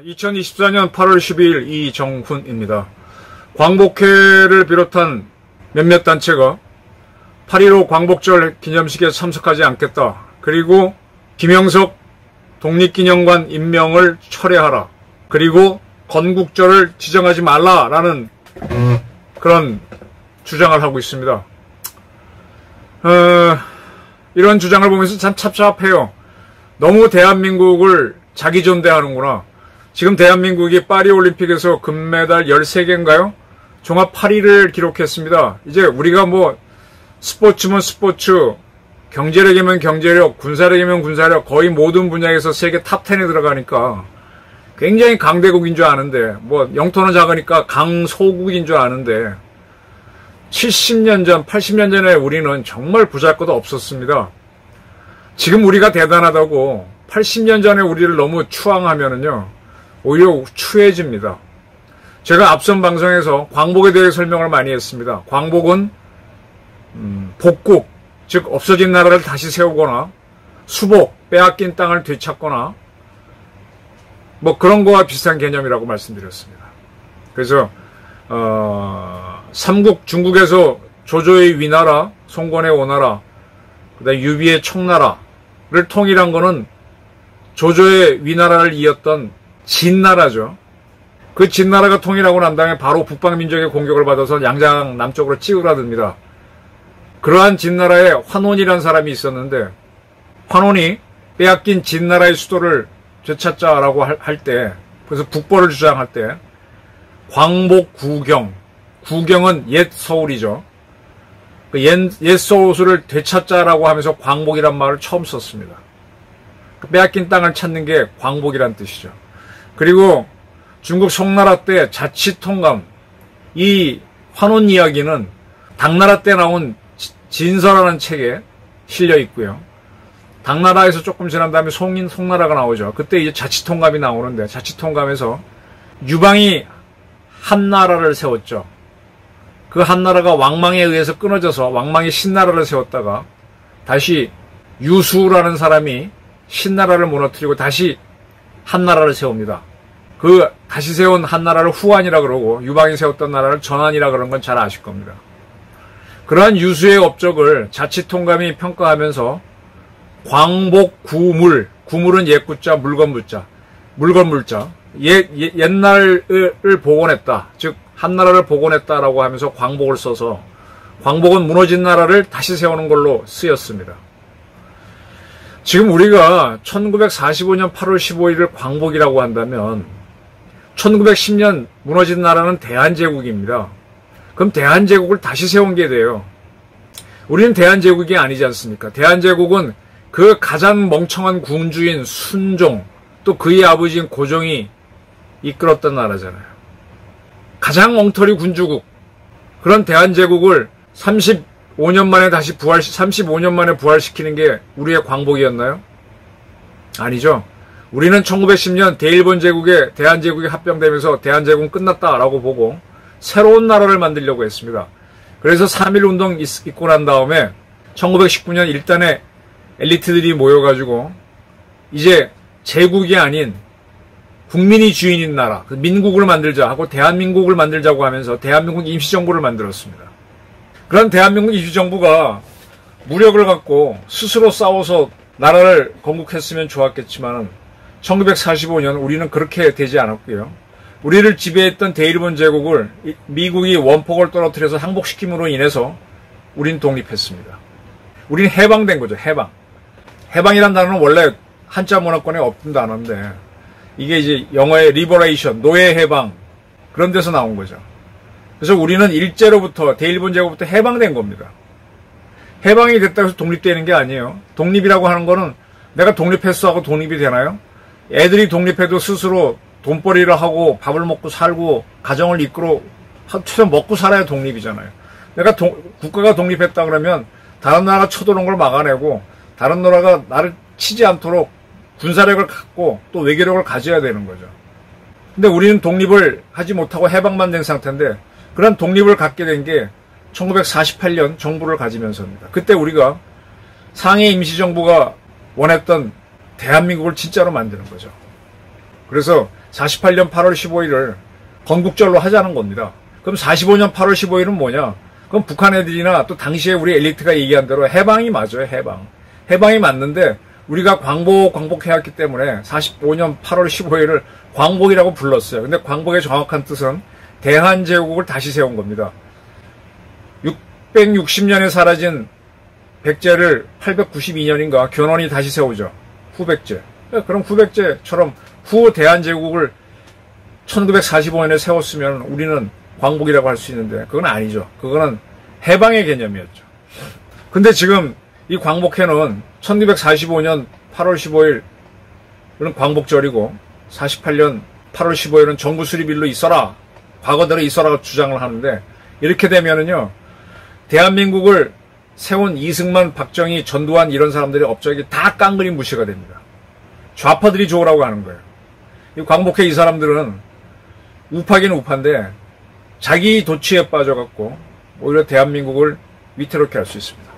(2024년 8월 12일) 이정훈입니다. 광복회를 비롯한 몇몇 단체가 8.15 광복절 기념식에 참석하지 않겠다. 그리고 김영석 독립기념관 임명을 철회하라. 그리고 건국절을 지정하지 말라라는 그런 주장을 하고 있습니다. 이런 주장을 보면서 참 찹찹해요. 너무 대한민국을 자기 존대하는구나. 지금 대한민국이 파리올림픽에서 금메달 13개인가요? 종합 8위를 기록했습니다. 이제 우리가 뭐 스포츠면 스포츠, 경제력이면 경제력, 군사력이면 군사력, 거의 모든 분야에서 세계 탑10에 들어가니까 굉장히 강대국인 줄 아는데, 뭐 영토는 작으니까 강소국인 줄 아는데 70년 전, 80년 전에 우리는 정말 보잘것도 없었습니다. 지금 우리가 대단하다고 80년 전에 우리를 너무 추앙하면은요, 오히려 추해집니다. 제가 앞선 방송에서 광복에 대해 설명을 많이 했습니다. 광복은 복국, 즉 없어진 나라를 다시 세우거나 수복, 빼앗긴 땅을 되찾거나 뭐 그런 거와 비슷한 개념이라고 말씀드렸습니다. 그래서 삼국, 중국에서 조조의 위나라, 송건의 오나라, 그다음에 유비의 청나라를 통일한 거는 조조의 위나라를 이었던 진나라죠. 그 진나라가 통일하고 난 다음에 바로 북방민족의 공격을 받아서 양장 남쪽으로 찌우라듭니다. 그러한 진나라에 환원이라는 사람이 있었는데, 환원이 빼앗긴 진나라의 수도를 되찾자라고 할 때, 그래서 북벌을 주장할 때 광복 구경, 구경은 옛 서울이죠. 그 옛 서울을 되찾자라고 하면서 광복이란 말을 처음 썼습니다. 그 빼앗긴 땅을 찾는 게 광복이란 뜻이죠. 그리고 중국 송나라 때 자치통감, 이 환원 이야기는 당나라 때 나온 진서라는 책에 실려 있고요. 당나라에서 조금 지난 다음에 송나라가 나오죠. 그때 이제 자치통감이 나오는데, 자치통감에서 유방이 한 나라를 세웠죠. 그 한 나라가 왕망에 의해서 끊어져서 왕망이 신나라를 세웠다가 다시 유수라는 사람이 신나라를 무너뜨리고 다시 한 나라를 세웁니다. 그 다시 세운 한 나라를 후한이라 그러고 유방이 세웠던 나라를 전한이라 그런 건 잘 아실 겁니다. 그러한 유수의 업적을 자치통감이 평가하면서 광복구물, 구물은 옛구자, 물건물자, 옛날을 복원했다. 즉 한나라를 복원했다라고 하면서 광복을 써서 광복은 무너진 나라를 다시 세우는 걸로 쓰였습니다. 지금 우리가 1945년 8월 15일을 광복이라고 한다면 1910년 무너진 나라는 대한제국입니다. 그럼 대한제국을 다시 세운 게 돼요. 우리는 대한제국이 아니지 않습니까? 대한제국은 그 가장 멍청한 군주인 순종, 또 그의 아버지인 고종이 이끌었던 나라잖아요. 가장 엉터리 군주국. 그런 대한제국을 35년 만에 부활시키는 게 우리의 광복이었나요? 아니죠. 우리는 1910년 대일본 제국에 대한제국이 합병되면서 대한제국은 끝났다라고 보고 새로운 나라를 만들려고 했습니다. 그래서 3.1운동 있고 난 다음에 1919년 일단의 엘리트들이 모여가지고 이제 제국이 아닌 국민이 주인인 나라, 민국을 만들자 하고 대한민국을 만들자고 하면서 대한민국 임시정부를 만들었습니다. 그런 대한민국 임시정부가 무력을 갖고 스스로 싸워서 나라를 건국했으면 좋았겠지만 1945년 우리는 그렇게 되지 않았고요. 우리를 지배했던 대일본 제국을 미국이 원폭을 떨어뜨려서 항복시킴으로 인해서 우린 독립했습니다. 우린 해방된 거죠. 해방이란 단어는 원래 한자 문화권에 없던 단어인데 이게 이제 영어의 리버레이션, 노예 해방 그런 데서 나온 거죠. 그래서 우리는 일제로부터 대일본 제국부터 해방된 겁니다. 해방이 됐다고 해서 독립되는 게 아니에요. 독립이라고 하는 거는 내가 독립했어 하고 독립이 되나요? 애들이 독립해도 스스로 돈벌이를 하고 밥을 먹고 살고 가정을 이끌어 최소 먹고 살아야 독립이잖아요. 내가 국가가 독립했다 그러면 다른 나라가 쳐들어온 걸 막아내고 다른 나라가 나를 치지 않도록 군사력을 갖고 또 외교력을 가져야 되는 거죠. 근데 우리는 독립을 하지 못하고 해방만 된 상태인데 그런 독립을 갖게 된 게 1948년 정부를 가지면서입니다. 그때 우리가 상해 임시정부가 원했던 대한민국을 진짜로 만드는 거죠. 그래서 48년 8월 15일을 건국절로 하자는 겁니다. 그럼 45년 8월 15일은 뭐냐? 그럼 북한 애들이나 또 당시에 우리 엘리트가 얘기한 대로 해방이 맞아요. 해방이 맞는데 우리가 광복해왔기 때문에 45년 8월 15일을 광복이라고 불렀어요. 근데 광복의 정확한 뜻은 대한제국을 다시 세운 겁니다. 660년에 사라진 백제를 892년인가 견훤이 다시 세우죠. 후백제. 그럼 후백제처럼 후 대한제국을 1945년에 세웠으면 우리는 광복이라고 할 수 있는데 그건 아니죠. 그거는 해방의 개념이었죠. 근데 지금 이 광복회는 1945년 8월 15일은 광복절이고 48년 8월 15일은 정부 수립일로 있어라. 과거대로 있어라고 주장을 하는데 이렇게 되면은요. 대한민국을 세운 이승만, 박정희, 전두환 이런 사람들의 업적이 다 깡그리 무시가 됩니다. 좌파들이 좋으라고 하는 거예요. 이 광복회 이 사람들은 우파긴 우파인데 자기 도취에 빠져갖고 오히려 대한민국을 위태롭게 할 수 있습니다.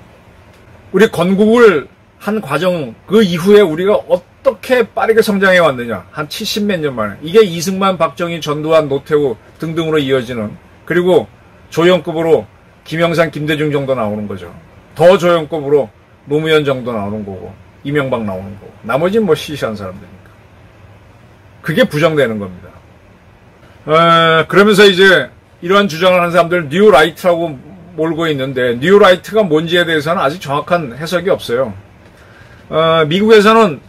우리 건국을 한 과정 그 이후에 우리가 어떻게 빠르게 성장해 왔느냐. 한 70몇 년 만에. 이게 이승만, 박정희, 전두환, 노태우 등등으로 이어지는 그리고 조연급으로 김영삼, 김대중 정도 나오는 거죠. 더 조연급으로 노무현 정도 나오는 거고 이명박 나오는 거고 나머지는 뭐 시시한 사람들이니까. 그게 부정되는 겁니다. 그러면서 이제 이러한 주장을 하는 사람들 뉴라이트라고 몰고 있는데 뉴라이트가 뭔지에 대해서는 아직 정확한 해석이 없어요. 미국에서는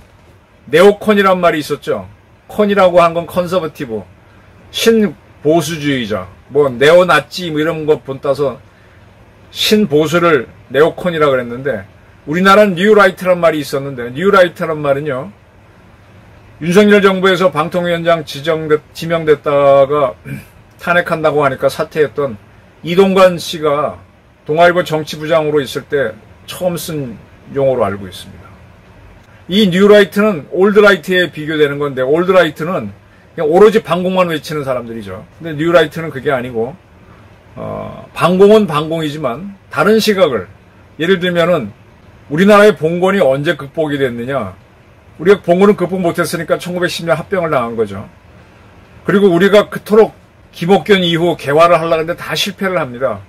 네오콘이란 말이 있었죠. 콘이라고 한 건 컨서버티브, 신보수주의자, 뭐 네오나치 뭐 이런 거 본따서 신보수를 네오콘이라 그랬는데 우리나라는 뉴라이트란 말이 있었는데 뉴라이트란 말은요. 윤석열 정부에서 방통위원장 지명됐다가 탄핵한다고 하니까 사퇴했던 이동관 씨가 동아일보 정치부장으로 있을 때 처음 쓴 용어로 알고 있습니다. 이 뉴라이트는 올드라이트에 비교되는 건데 올드라이트는 그냥 오로지 반공만 외치는 사람들이죠. 근데 뉴라이트는 그게 아니고 반공은 반공이지만 다른 시각을 예를 들면은 우리나라의 봉건이 언제 극복이 됐느냐. 우리가 봉건은 극복 못했으니까 1910년 합병을 당한 거죠. 그리고 우리가 그토록 김옥균 이후 개화를 하려고 했는데 다 실패를 합니다.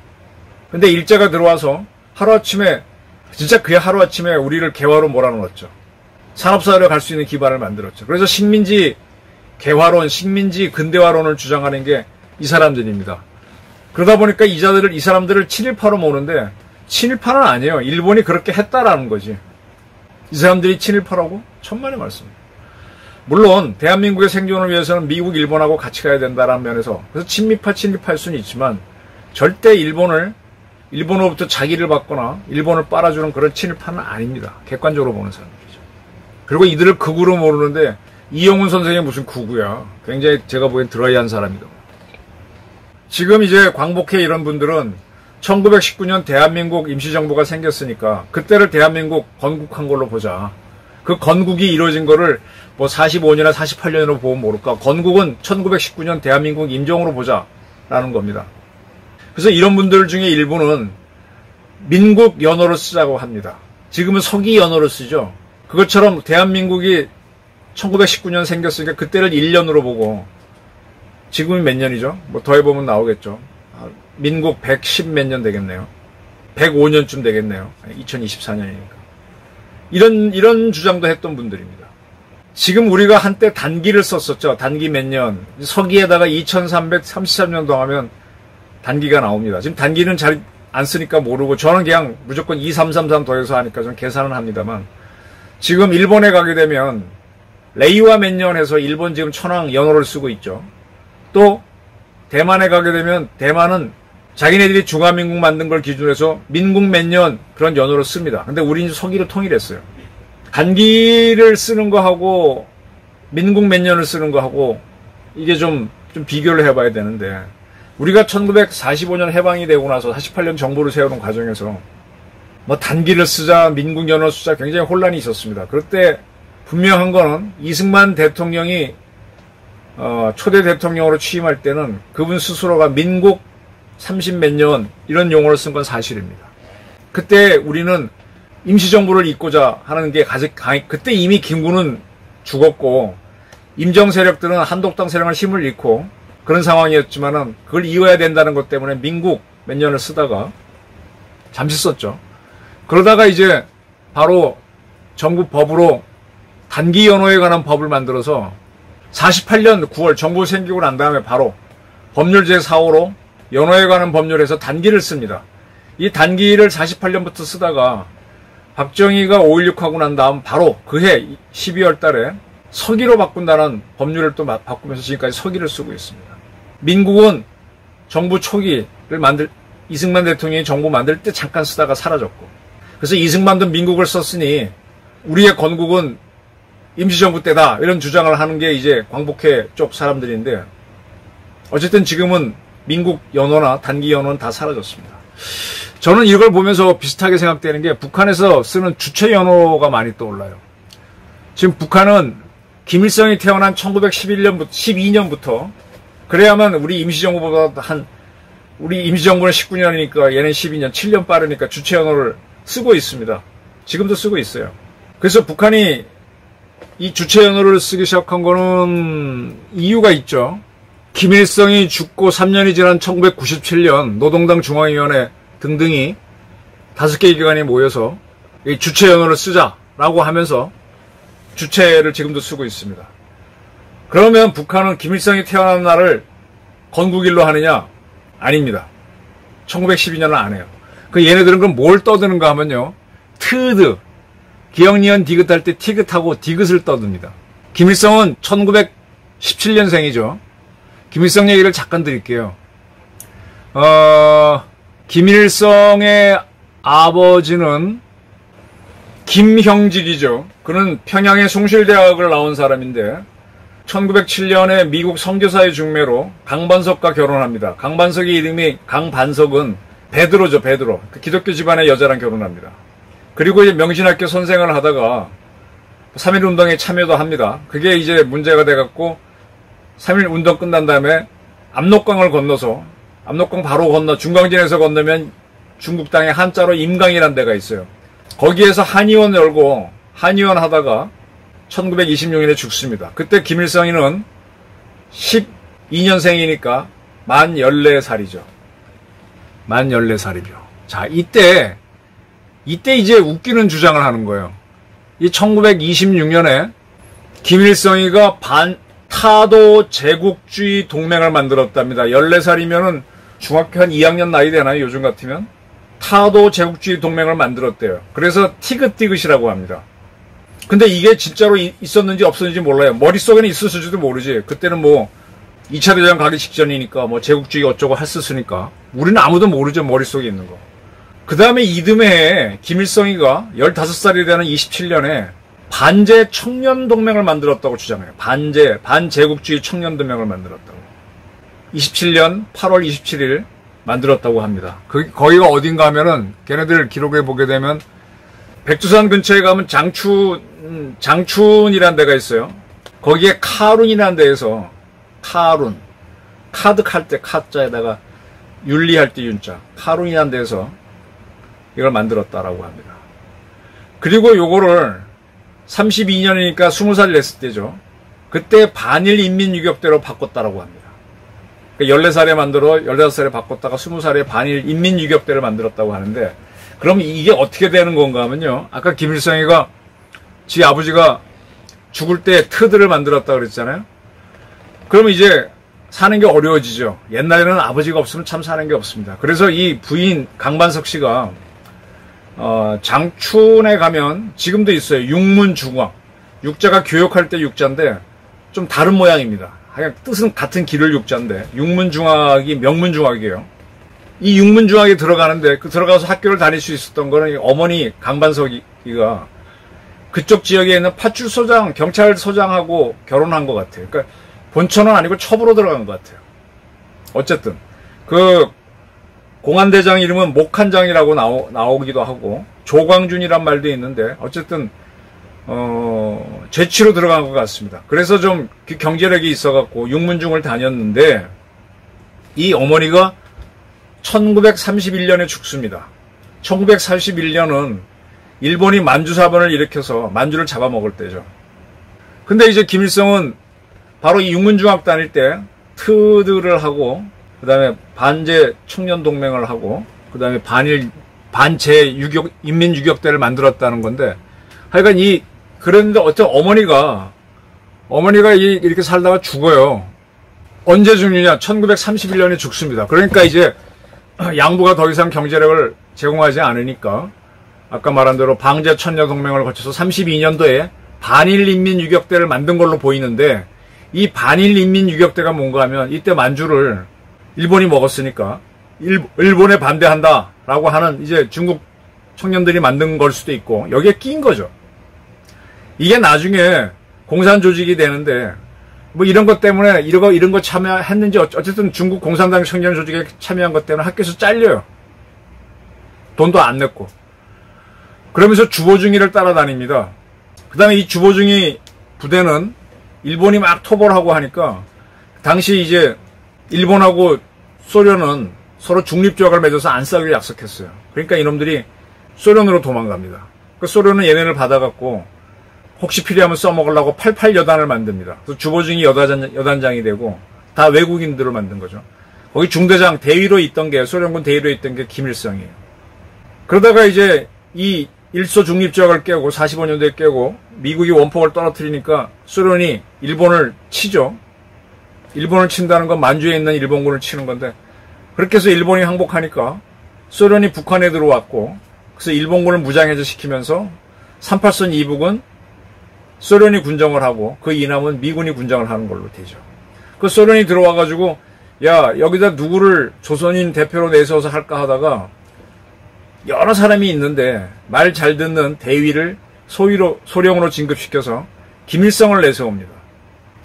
근데 일제가 들어와서 하루아침에 진짜 그게 하루아침에 우리를 개화로 몰아넣었죠. 산업사회로 갈 수 있는 기반을 만들었죠. 그래서 식민지 개화론, 식민지 근대화론을 주장하는 게 이 사람들입니다. 그러다 보니까 이 사람들을 친일파로 모으는데 친일파는 아니에요. 일본이 그렇게 했다라는 거지. 이 사람들이 친일파라고? 천만의 말씀. 물론 대한민국의 생존을 위해서는 미국, 일본하고 같이 가야 된다라는 면에서 그래서 친일파일 수는 있지만 절대 일본으로부터 자기를 받거나 일본을 빨아주는 그런 친일파는 아닙니다. 객관적으로 보는 사람들이죠. 그리고 이들을 극우로 모르는데 이영훈 선생이 무슨 극우야. 굉장히 제가 보기엔 드라이한 사람이다. 지금 이제 광복회 이런 분들은 1919년 대한민국 임시정부가 생겼으니까 그때를 대한민국 건국한 걸로 보자. 그 건국이 이루어진 거를 뭐 45년이나 48년으로 보면 모를까. 건국은 1919년 대한민국 임정으로 보자라는 겁니다. 그래서 이런 분들 중에 일부는 민국 연호를 쓰자고 합니다. 지금은 서기 연호를 쓰죠. 그것처럼 대한민국이 1919년 생겼으니까 그때를 1년으로 보고 지금이 몇 년이죠? 뭐 더해보면 나오겠죠. 민국 110 몇 년 되겠네요. 105년쯤 되겠네요. 2024년이니까. 이런 주장도 했던 분들입니다. 지금 우리가 한때 단기를 썼었죠. 단기 몇 년. 서기에다가 2333년 더하면 단기가 나옵니다. 지금 단기는 잘 안 쓰니까 모르고 저는 그냥 무조건 2333 더해서 하니까 저는 계산은 합니다만 지금 일본에 가게 되면 레이와 몇 년 해서 일본 지금 천황 연호를 쓰고 있죠. 또 대만에 가게 되면 대만은 자기네들이 중화민국 만든 걸 기준으로 해서 민국 몇 년 그런 연호를 씁니다. 근데 우리는 서기로 통일했어요. 단기를 쓰는 거하고 민국 몇 년을 쓰는 거하고 이게 좀 비교를 해봐야 되는데 우리가 1945년 해방이 되고 나서 48년 정부를 세우는 과정에서 뭐 단기를 쓰자 민국 연호 쓰자 굉장히 혼란이 있었습니다. 그때 분명한 거는 이승만 대통령이 초대 대통령으로 취임할 때는 그분 스스로가 민국 30몇 년 이런 용어를 쓴 건 사실입니다. 그때 우리는 임시정부를 잇고자 하는 게 그때 이미 김구는 죽었고 임정 세력들은 한독당 세력을 힘을 잃고 그런 상황이었지만은 그걸 이어야 된다는 것 때문에 민국 몇 년을 쓰다가 잠시 썼죠. 그러다가 이제 바로 정부 법으로 단기 연호에 관한 법을 만들어서 48년 9월 정부 생기고 난 다음에 바로 법률 제4호로 연호에 관한 법률에서 단기를 씁니다. 이 단기를 48년부터 쓰다가 박정희가 5.16 하고 난 다음 바로 그해 12월 달에 서기로 바꾼다는 법률을 또 바꾸면서 지금까지 서기를 쓰고 있습니다. 민국은 정부 초기를 이승만 대통령이 정부 만들 때 잠깐 쓰다가 사라졌고 그래서 이승만도 민국을 썼으니 우리의 건국은 임시정부 때다 이런 주장을 하는 게 이제 광복회 쪽 사람들인데 어쨌든 지금은 민국 연호나 단기 연호는 다 사라졌습니다. 저는 이걸 보면서 비슷하게 생각되는 게 북한에서 쓰는 주체 연호가 많이 떠올라요. 지금 북한은 김일성이 태어난 1912년부터 그래야만 우리 임시정부보다 우리 임시정부는 19년이니까 얘는 12년, 7년 빠르니까 주체 연호를 쓰고 있습니다. 지금도 쓰고 있어요. 그래서 북한이 이 주체 연호를 쓰기 시작한 거는 이유가 있죠. 김일성이 죽고 3년이 지난 1997년 노동당 중앙위원회 등등이 5개의 기관이 모여서 이 주체 연호를 쓰자라고 하면서 주체를 지금도 쓰고 있습니다. 그러면 북한은 김일성이 태어난 날을 건국일로 하느냐? 아닙니다. 1912년은 안 해요. 그 얘네들은 그럼 뭘 떠드는가 하면요. 트드, 기억니은 디귿 할 때 티귿하고 디귿을 떠듭니다. 김일성은 1917년생이죠. 김일성 얘기를 잠깐 드릴게요. 김일성의 아버지는 김형직이죠. 그는 평양의 숭실대학을 나온 사람인데 1907년에 미국 선교사의 중매로 강반석과 결혼합니다. 강반석의 이름이 강반석은 베드로죠. 베드로. 그 기독교 집안의 여자랑 결혼합니다. 그리고 이제 명신학교 선생을 하다가 3.1운동에 참여도 합니다. 그게 이제 문제가 돼갖고 3.1운동 끝난 다음에 압록강을 건너서 압록강 바로 건너 중강진에서 건너면 중국 땅에 한자로 임강이라는 데가 있어요. 거기에서 한의원 열고 한의원 하다가 1926년에 죽습니다. 그때 김일성이는 12년생이니까 만 14살이죠. 만 14살이죠. 자, 이때 이제 웃기는 주장을 하는 거예요. 이 1926년에 김일성이가 타도 제국주의 동맹을 만들었답니다. 14살이면은 중학교 한 2학년 나이 되나요? 요즘 같으면? 타도 제국주의 동맹을 만들었대요. 그래서 티귿티귿이라고 합니다. 근데 이게 진짜로 있었는지 없었는지 몰라요. 머릿속에는 있었을지도 모르지. 그때는 뭐 2차 대전 가기 직전이니까 뭐 제국주의 어쩌고 했었으니까 우리는 아무도 모르죠. 머릿속에 있는 거. 그 다음에 이듬해에 김일성이가 15살이 되는 27년에 반제 청년동맹을 만들었다고 주장해요. 반제국주의 청년동맹을 만들었다고. 27년 8월 27일 만들었다고 합니다. 거기가 어딘가 하면은 걔네들 기록에 보게 되면 백두산 근처에 가면 장춘이라는 데가 있어요. 거기에 카룬이라는 데에서 카룬, 카드 칼 때 카자에다가 윤리할 때 윤자, 카룬이라는 데에서 이걸 만들었다라고 합니다. 그리고 요거를 32년이니까 20살 냈을 때죠. 그때 반일 인민유격대로 바꿨다라고 합니다. 그러니까 14살에 만들어 15살에 바꿨다가 20살에 반일 인민유격대를 만들었다고 하는데 그럼 이게 어떻게 되는 건가 하면요. 아까 김일성이가 지 아버지가 죽을 때 트드를 만들었다 그랬잖아요. 그러면 이제 사는 게 어려워지죠. 옛날에는 아버지가 없으면 참 사는 게 없습니다. 그래서 이 부인 강반석 씨가 장춘에 가면 지금도 있어요. 육문중학. 육자가 교육할 때 육자인데 좀 다른 모양입니다. 하여간 뜻은 같은 길을 육자인데 육문중학이 명문중학이에요. 이 육문중학에 들어가는데 들어가서 학교를 다닐 수 있었던 거는 어머니 강반석이가 그쪽 지역에 있는 파출소장, 경찰서장하고 결혼한 것 같아요. 그러니까 본천은 아니고 첩으로 들어간 것 같아요. 어쨌든 그 공안대장 이름은 목한장이라고 나오기도 하고 조광준이란 말도 있는데 어쨌든 죄치로 들어간 것 같습니다. 그래서 좀 경제력이 있어갖고 육문중을 다녔는데 이 어머니가 1931년에 죽습니다. 1941년은 일본이 만주사변을 일으켜서 만주를 잡아먹을 때죠. 근데 이제 김일성은 바로 이 육문중학 다닐 때 트들을 하고, 그 다음에 반제 청년동맹을 하고, 그 다음에 반제 인민유격대를 만들었다는 건데, 하여간 그런데 어떤 어머니가 이렇게 살다가 죽어요. 언제 죽느냐? 1931년에 죽습니다. 그러니까 이제 양부가 더 이상 경제력을 제공하지 않으니까, 아까 말한 대로 방제 천녀동맹을 거쳐서 32년도에 반일인민유격대를 만든 걸로 보이는데, 이 반일인민유격대가 뭔가 하면 이때 만주를 일본이 먹었으니까 일본에 반대한다라고 하는 이제 중국 청년들이 만든 걸 수도 있고, 여기에 끼인 거죠. 이게 나중에 공산 조직이 되는데, 뭐 이런 것 때문에 이런 거 참여했는지, 어쨌든 중국 공산당 청년 조직에 참여한 것 때문에 학교에서 잘려요. 돈도 안 냈고. 그러면서 주보중이를 따라다닙니다. 그 다음에 이 주보중이 부대는 일본이 막 토벌을 하고 하니까, 당시 이제 일본하고 소련은 서로 중립조약을 맺어서 안 싸우기로 약속했어요. 그러니까 이놈들이 소련으로 도망갑니다. 그 소련은 얘네를 받아갖고 혹시 필요하면 써먹으려고 88여단을 만듭니다. 그래서 주보중이 여단장이 되고 다 외국인들을 만든 거죠. 거기 중대장 대위로 있던 게, 소련군 대위로 있던 게 김일성이에요. 그러다가 이제 이 일소 중립조약을 깨고 45년도에 깨고 미국이 원폭을 떨어뜨리니까 소련이 일본을 치죠. 일본을 친다는 건 만주에 있는 일본군을 치는 건데, 그렇게 해서 일본이 항복하니까 소련이 북한에 들어왔고, 그래서 일본군을 무장해제 시키면서 38선 이북은 소련이 군정을 하고 그 이남은 미군이 군정을 하는 걸로 되죠. 그 소련이 들어와가지고, 야, 여기다 누구를 조선인 대표로 내세워서 할까 하다가 여러 사람이 있는데 말 잘 듣는 대위를 소령으로 진급시켜서 김일성을 내세웁니다.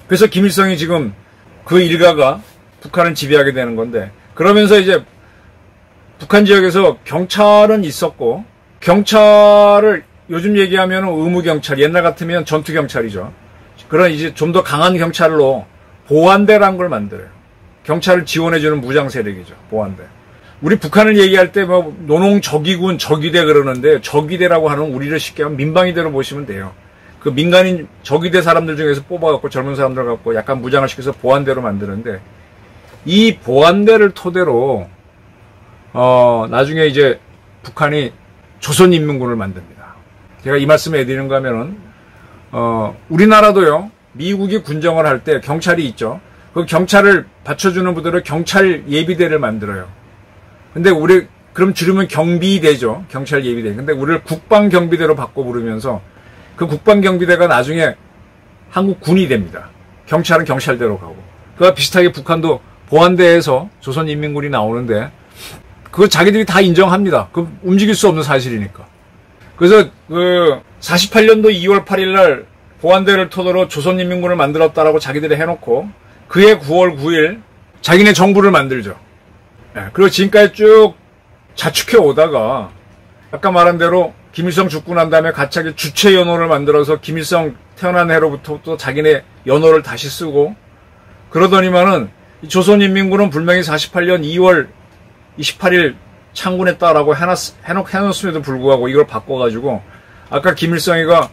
그래서 김일성이 지금 그 일가가 북한을 지배하게 되는 건데, 그러면서 이제 북한 지역에서 경찰은 있었고, 경찰을 요즘 얘기하면 의무경찰, 옛날 같으면 전투경찰이죠. 그런 이제 좀 더 강한 경찰로 보안대라는 걸 만들어요. 경찰을 지원해주는 무장세력이죠. 보안대. 우리 북한을 얘기할 때 뭐 노농적기군, 적위대 그러는데, 적위대라고 하는, 우리를 쉽게 하면 민방위대로 보시면 돼요. 그 민간인 적위대 사람들 중에서 뽑아갖고 젊은 사람들 갖고 약간 무장을 시켜서 보안대로 만드는데, 이 보안대를 토대로 나중에 이제 북한이 조선인민군을 만듭니다. 제가 이 말씀을 해드리는 거 하면은 우리나라도요, 미국이 군정을 할 때 경찰이 있죠. 그 경찰을 받쳐주는 부대로 경찰 예비대를 만들어요. 근데 그럼 줄이면 경비대죠. 경찰 예비대. 근데 우리를 국방경비대로 바꿔 부르면서 그 국방경비대가 나중에 한국군이 됩니다. 경찰은 경찰대로 가고. 그와 비슷하게 북한도 보안대에서 조선인민군이 나오는데, 그거 자기들이 다 인정합니다. 그 움직일 수 없는 사실이니까. 그래서 48년도 2월 8일 날 보안대를 토대로 조선인민군을 만들었다라고 자기들이 해놓고, 그해 9월 9일 자기네 정부를 만들죠. 그리고 지금까지 쭉 자축해 오다가, 아까 말한 대로 김일성 죽고 난 다음에 가차기 주체 연호를 만들어서 김일성 태어난 해로부터 또 자기네 연호를 다시 쓰고, 그러더니만은 이 조선인민군은 분명히 48년 2월 28일 창군했다라고 해놓았음에도 불구하고 이걸 바꿔가지고, 아까 김일성이가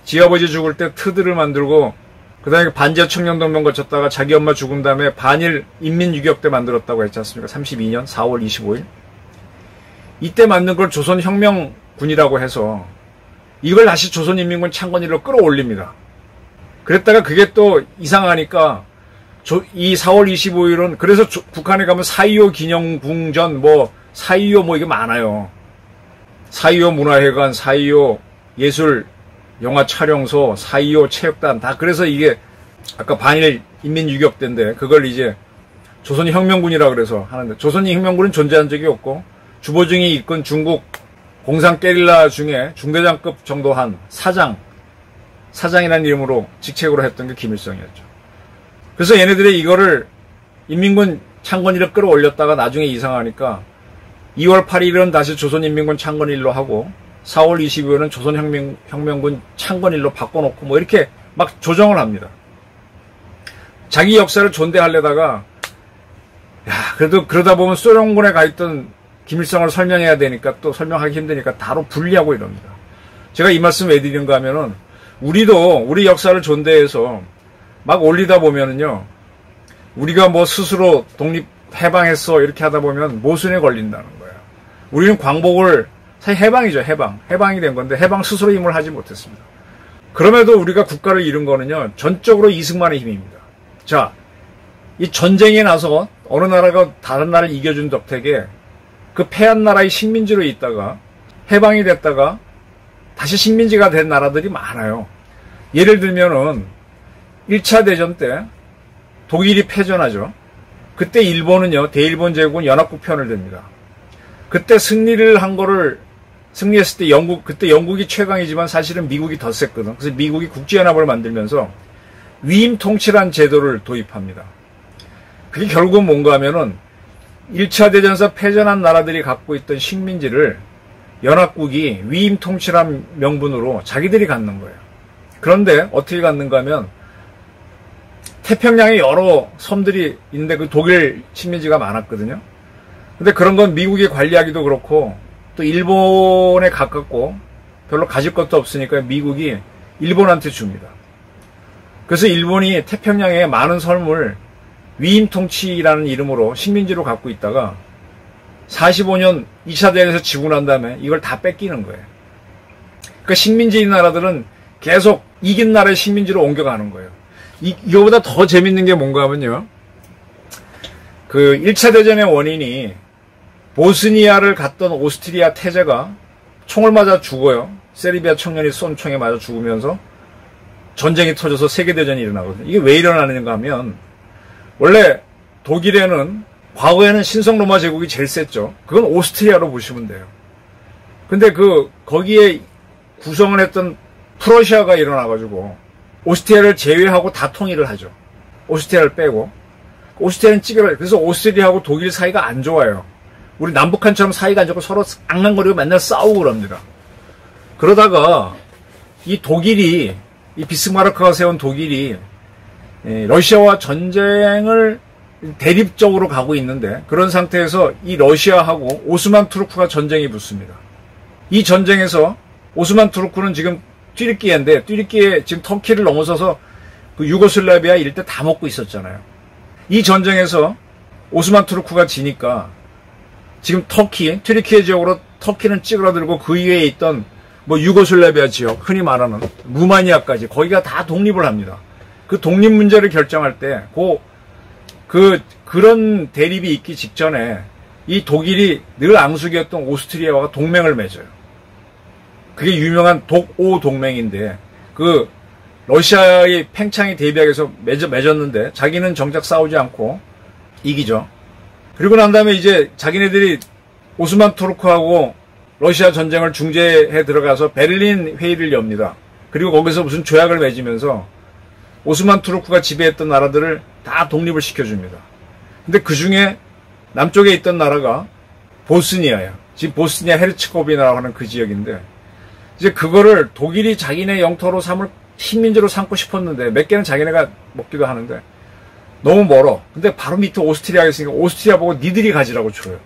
지아버지 죽을 때 트들을 만들고, 그 다음에 반제 청년동맹 거쳤다가 자기 엄마 죽은 다음에 반일 인민유격대 만들었다고 했지 않습니까? 32년 4월 25일. 이때 만든 걸 조선혁명군이라고 해서 이걸 다시 조선인민군 창건일로 끌어올립니다. 그랬다가 그게 또 이상하니까 이 4월 25일은, 그래서 북한에 가면 4.25 기념궁전, 4.25 이게 많아요. 4.25 문화회관, 4.25 예술 영화 촬영소, 4.25 체육단, 다. 그래서 이게 아까 반일 인민유격대인데, 그걸 이제 조선혁명군이라 그래서 하는데, 조선혁명군은 존재한 적이 없고, 주보중이 이끈 중국 공산 게릴라 중에 중대장급 정도 한 사장이라는 이름으로 직책으로 했던 게 김일성이었죠. 그래서 얘네들이 이거를 인민군 창건일을 끌어올렸다가 나중에 이상하니까 2월 8일은 다시 조선인민군 창건일로 하고 4월 25일은 조선혁명군 창건일로 바꿔놓고 뭐 이렇게 막 조정을 합니다. 자기 역사를 존대하려다가 야, 그래도 그러다 보면 소련군에 가 있던 김일성을 설명해야 되니까 또 설명하기 힘드니까 다로 분리하고 이럽니다. 제가 이 말씀 왜 드리는가 하면은 우리도 우리 역사를 존대해서 막 올리다 보면은요, 우리가 뭐 스스로 독립 해방했어 이렇게 하다 보면 모순에 걸린다는 거예요. 우리는 광복을 사실 해방이죠. 해방이 된 건데 해방 스스로 힘을 하지 못했습니다. 그럼에도 우리가 국가를 이룬 거는요, 전적으로 이승만의 힘입니다. 자, 이 전쟁에 나서 어느 나라가 다른 나라를 이겨준 덕택에 그 패한 나라의 식민지로 있다가 해방이 됐다가 다시 식민지가 된 나라들이 많아요. 예를 들면은 1차 대전 때 독일이 패전하죠. 그때 일본은요, 대일본 제국은 연합국 편을 듭니다. 그때 승리를 한 거를, 승리했을 때 그때 영국이 최강이지만 사실은 미국이 더 셌거든. 그래서 미국이 국제연합을 만들면서 위임 통치란 제도를 도입합니다. 그게 결국은 뭔가 하면은 1차 대전에서 패전한 나라들이 갖고 있던 식민지를 연합국이 위임 통치란 명분으로 자기들이 갖는 거예요. 그런데 어떻게 갖는가 하면 태평양에 여러 섬들이 있는데 그 독일 식민지가 많았거든요. 근데 그런 건 미국이 관리하기도 그렇고 또 일본에 가깝고 별로 가질 것도 없으니까 미국이 일본한테 줍니다. 그래서 일본이 태평양에 많은 섬을 위임 통치라는 이름으로 식민지로 갖고 있다가 45년 2차 대전에서 지고 난 다음에 이걸 다 뺏기는 거예요. 그러니까 식민지인 나라들은 계속 이긴 나라의 식민지로 옮겨가는 거예요. 이거보다 더 재밌는 게 뭔가 하면요, 그 1차 대전의 원인이 보스니아를 갔던 오스트리아 태제가 총을 맞아 죽어요. 세르비아 청년이 쏜 총에 맞아 죽으면서 전쟁이 터져서 세계대전이 일어나거든요. 이게 왜 일어나는가 하면, 원래 독일에는 과거에는 신성 로마 제국이 제일 셌죠. 그건 오스트리아로 보시면 돼요. 근데 거기에 구성을 했던 프러시아가 일어나가지고 오스트리아를 제외하고 다 통일을 하죠. 오스트리아를 빼고. 오스트리아는 찌그러요. 그래서 오스트리아하고 독일 사이가 안 좋아요. 우리 남북한처럼 사이가 안 좋고 서로 앙랑거리고 맨날 싸우고 그럽니다. 그러다가 이 독일이, 이 비스마르크가 세운 독일이 러시아와 전쟁을 대립적으로 가고 있는데, 그런 상태에서 이 러시아하고 오스만 투르크가 전쟁이 붙습니다. 이 전쟁에서 오스만 투르크는 지금 튀르키예인데, 튀르키예 지금 터키를 넘어서서 그 유고슬라비아 일대 다 먹고 있었잖아요. 이 전쟁에서 오스만 투르크가 지니까 지금 튀르키예 지역으로 터키는 찌그러들고 그 이외에 있던 뭐 유고슬라비아 지역, 흔히 말하는 루마니아까지 거기가 다 독립을 합니다. 그 독립 문제를 결정할 때 그런 대립이 있기 직전에 이 독일이 늘 앙숙이었던 오스트리아와 동맹을 맺어요. 그게 유명한 독오 동맹인데, 그 러시아의 팽창이 대비하기 위해서 맺었는데 자기는 정작 싸우지 않고 이기죠. 그리고 난 다음에 이제 자기네들이 오스만 투르크하고 러시아 전쟁을 중재해 들어가서 베를린 회의를 엽니다. 그리고 거기서 무슨 조약을 맺으면서 오스만 투르크가 지배했던 나라들을 다 독립을 시켜줍니다. 근데 그 중에 남쪽에 있던 나라가 보스니아야. 지금 보스니아 헤르츠고비나라고 하는 그 지역인데, 이제 그거를 독일이 자기네 영토로 식민지로 삼고 싶었는데, 몇 개는 자기네가 먹기도 하는데 너무 멀어. 근데 바로 밑에 오스트리아가 있으니까 오스트리아 보고 니들이 가지라고 줘요.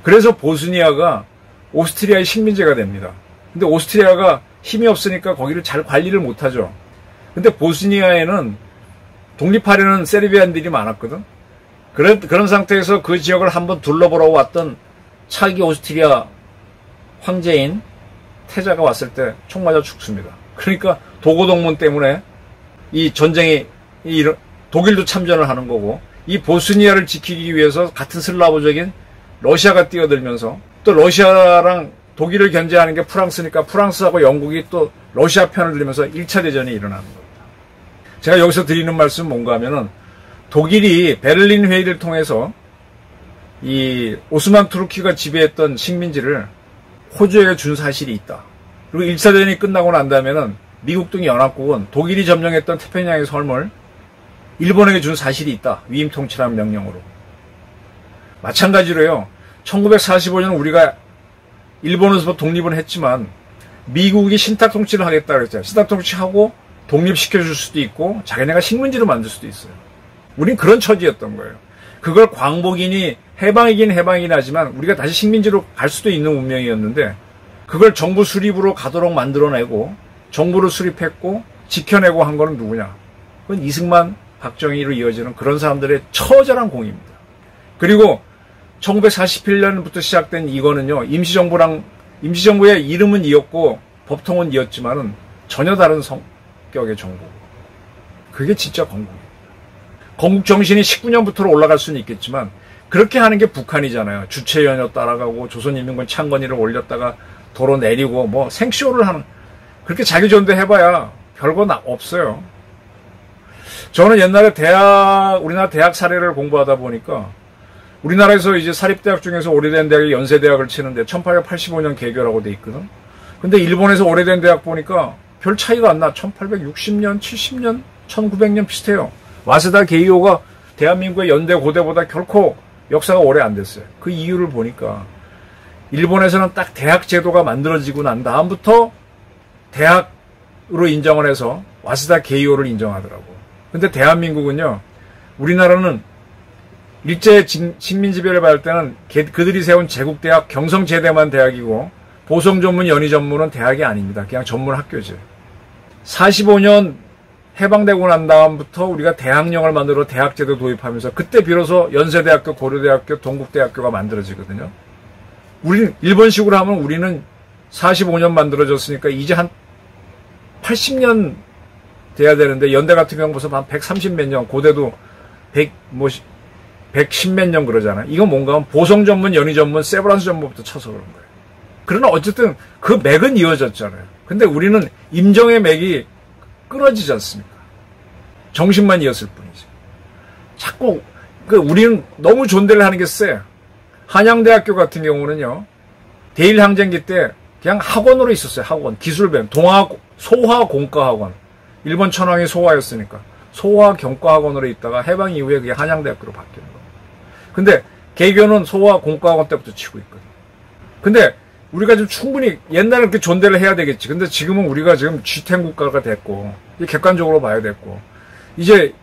그래서 보스니아가 오스트리아의 식민지가 됩니다. 근데 오스트리아가 힘이 없으니까 거기를 잘 관리를 못하죠. 근데 보스니아에는 독립하려는 세르비안들이 많았거든. 그런 상태에서 그 지역을 한번 둘러보러 왔던 차기 오스트리아 황제인 태자가 왔을 때 총 맞아 죽습니다. 그러니까 도고동문 때문에 이 전쟁이 독일도 참전을 하는 거고, 이 보스니아를 지키기 위해서 같은 슬라브적인 러시아가 뛰어들면서, 또 러시아랑 독일을 견제하는 게 프랑스니까 프랑스하고 영국이 또 러시아 편을 들면서 1차 대전이 일어나는 겁니다. 제가 여기서 드리는 말씀은 뭔가 하면은, 독일이 베를린 회의를 통해서 이 오스만 투르키가 지배했던 식민지를 호주에게 준 사실이 있다. 그리고 1차 대전이 끝나고 난 다음에는 미국 등 연합국은 독일이 점령했던 태평양의 섬을 일본에게 준 사실이 있다. 위임 통치라는 명령으로. 마찬가지로요, 1945년 우리가 일본에서 독립은 했지만 미국이 신탁 통치를 하겠다 그랬잖아요. 신탁 통치하고 독립시켜줄 수도 있고 자기네가 식민지로 만들 수도 있어요. 우린 그런 처지였던 거예요. 그걸 광복이니 해방이긴 해방이긴 하지만 우리가 다시 식민지로 갈 수도 있는 운명이었는데 그걸 정부 수립으로 가도록 만들어내고 정부를 수립했고 지켜내고 한 거는 누구냐? 그건 이승만, 박정희로 이어지는 그런 사람들의 처절한 공입니다. 그리고 1941년부터 시작된 이거는요. 임시정부의 이름은 이었고 법통은 이었지만은 전혀 다른 성격의 정부고 그게 진짜 건국입니다. 건국 정신이 19년부터 올라갈 수는 있겠지만 그렇게 하는 게 북한이잖아요. 주체연여 따라가고 조선인민군 창건일을 올렸다가 도로 내리고 뭐 생쇼를 하는 그렇게 자기전도 해봐야 별거 없어요. 저는 옛날에 우리나라 대학 사례를 공부하다 보니까 우리나라에서 이제 사립대학 중에서 오래된 대학이 연세대학을 치는데 1885년 개교라고 돼 있거든. 근데 일본에서 오래된 대학 보니까 별 차이가 안 나. 1860년, 70년, 1900년 비슷해요. 와세다 게이오가 대한민국의 연대 고대보다 결코 역사가 오래 안 됐어요. 그 이유를 보니까 일본에서는 딱 대학 제도가 만들어지고 난 다음부터 대학으로 인정을 해서 와세다 게이오를 인정하더라고. 근데 대한민국은요. 우리나라는 일제 식민지배를 받을 때는 그들이 세운 제국대학 경성제대만 대학이고 보성전문 연희전문은 대학이 아닙니다. 그냥 전문 학교죠. 45년 해방되고 난 다음부터 우리가 대학령을 만들어 대학제도 도입하면서 그때 비로소 연세대학교, 고려대학교, 동국대학교가 만들어지거든요. 우리는 일본식으로 하면 우리는 45년 만들어졌으니까 이제 한 80년 돼야 되는데 연대 같은 경우 벌써 한 130 몇 년, 고대도 110 몇 년 그러잖아요. 이건 뭔가 하면 보성전문, 연희전문, 세브란스 전문부터 쳐서 그런 거예요. 그러나 어쨌든 그 맥은 이어졌잖아요. 근데 우리는 임정의 맥이 끊어지지 않습니까? 정신만 이었을 뿐이지. 자꾸 우리는 너무 존대를 하는 게 쎄. 한양대학교 같은 경우는요. 대일항쟁기 때 그냥 학원으로 있었어요. 학원. 기술배, 소화공과학원. 일본 천황이 소화였으니까. 소화경과학원으로 있다가 해방 이후에 그게 한양대학교로 바뀌는 겁니다. 근데 개교는 소화공과학원 때부터 치고 있거든요. 근데 우리가 좀 충분히 옛날에 그렇게 존대를 해야 되겠지. 근데 지금은 우리가 지금 G10 국가가 됐고 객관적으로 봐야 됐고 이제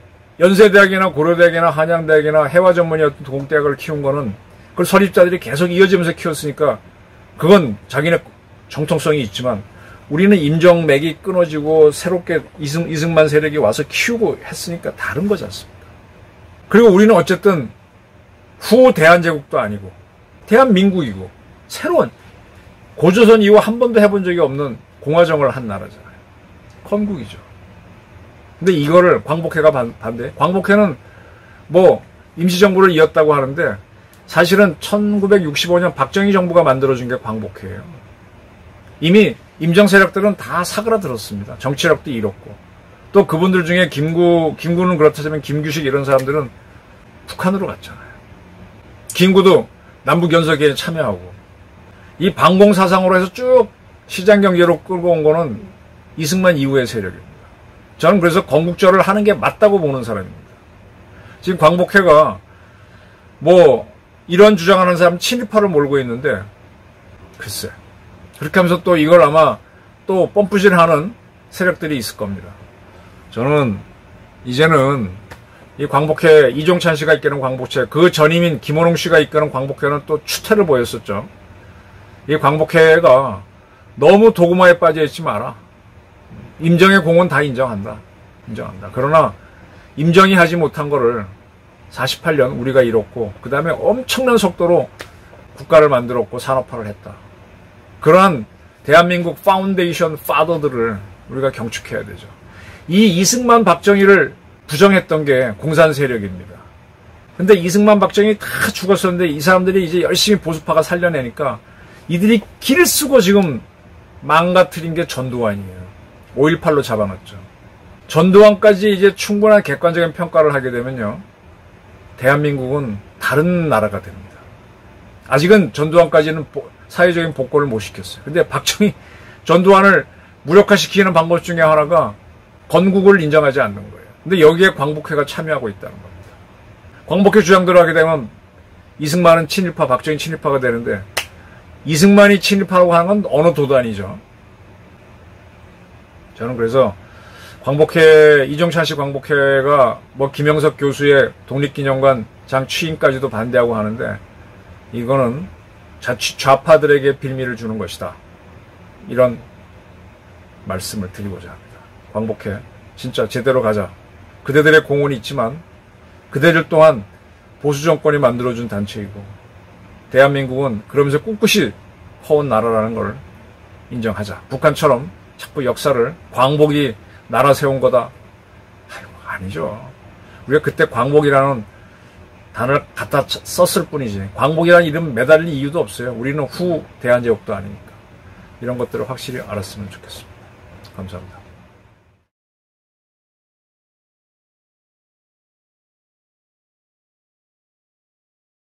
연세대학이나 고려대학이나 한양대학이나 해화전문이었던 동국대학을 키운 거는 그걸 설립자들이 계속 이어지면서 키웠으니까 그건 자기네 정통성이 있지만 우리는 임정맥이 끊어지고 새롭게 이승만 세력이 와서 키우고 했으니까 다른 거지 않습니까? 그리고 우리는 어쨌든 후 대한제국도 아니고 대한민국이고 새로운 고조선 이후 한 번도 해본 적이 없는 공화정을 한 나라잖아요. 건국이죠. 근데 이거를 광복회가 반대. 광복회는 뭐 임시정부를 이었다고 하는데 사실은 1965년 박정희 정부가 만들어준 게 광복회예요. 이미 임정 세력들은 다 사그라들었습니다. 정치력도 잃었고 또 그분들 중에 김구는 그렇다면 김규식 이런 사람들은 북한으로 갔잖아요. 김구도 남북연설회에 참여하고 이 반공사상으로 해서 쭉 시장경제로 끌고 온 거는 이승만 이후의 세력입니다. 저는 그래서 건국절을 하는 게 맞다고 보는 사람입니다. 지금 광복회가 뭐 이런 주장하는 사람 친일파를 몰고 있는데 글쎄 그렇게 하면서 또 이걸 아마 또 펌프질하는 세력들이 있을 겁니다. 저는 이제는 이 광복회 이종찬 씨가 이끄는 광복회 그 전임인 김원웅 씨가 이끄는 광복회는 또 추태를 보였었죠. 이 광복회가 너무 도구마에 빠져있지 마라. 임정의 공은 다 인정한다. 그러나 임정이 하지 못한 거를 48년 우리가 이뤘고 그 다음에 엄청난 속도로 국가를 만들었고 산업화를 했다. 그러한 대한민국 파운데이션 파더들을 우리가 경축해야 되죠. 이 이승만 박정희를 부정했던 게 공산 세력입니다. 근데 이승만 박정희 다 죽었었는데 이 사람들이 이제 열심히 보수파가 살려내니까 이들이 길을 쓰고 지금 망가뜨린 게 전두환이에요. 5.18로 잡아놨죠. 전두환까지 이제 충분한 객관적인 평가를 하게 되면요. 대한민국은 다른 나라가 됩니다. 아직은 전두환까지는 사회적인 복권을 못 시켰어요. 근데 박정희, 전두환을 무력화시키는 방법 중에 하나가 건국을 인정하지 않는 거예요. 근데 여기에 광복회가 참여하고 있다는 겁니다. 광복회 주장대로 하게 되면 이승만은 친일파, 박정희 친일파가 되는데 이승만이 친일파라고 하는 건 어느 도단이죠. 저는 그래서 광복회, 이종찬 씨 광복회가 뭐 김영석 교수의 독립기념관 장 취임까지도 반대하고 하는데 이거는 자칫 좌파들에게 빌미를 주는 것이다. 이런 말씀을 드리고자 합니다. 광복해. 진짜 제대로 가자. 그대들의 공헌이 있지만 그대들 또한 보수 정권이 만들어준 단체이고 대한민국은 그러면서 꿋꿋이 커온 나라라는 걸 인정하자. 북한처럼 자꾸 역사를 광복이 나라 세운 거다. 아니죠. 우리가 그때 광복이라는 단어를 갖다 썼을 뿐이지 광복이라는 이름 매달릴 이유도 없어요. 우리는 후 대한제국도 아니니까. 이런 것들을 확실히 알았으면 좋겠습니다. 감사합니다.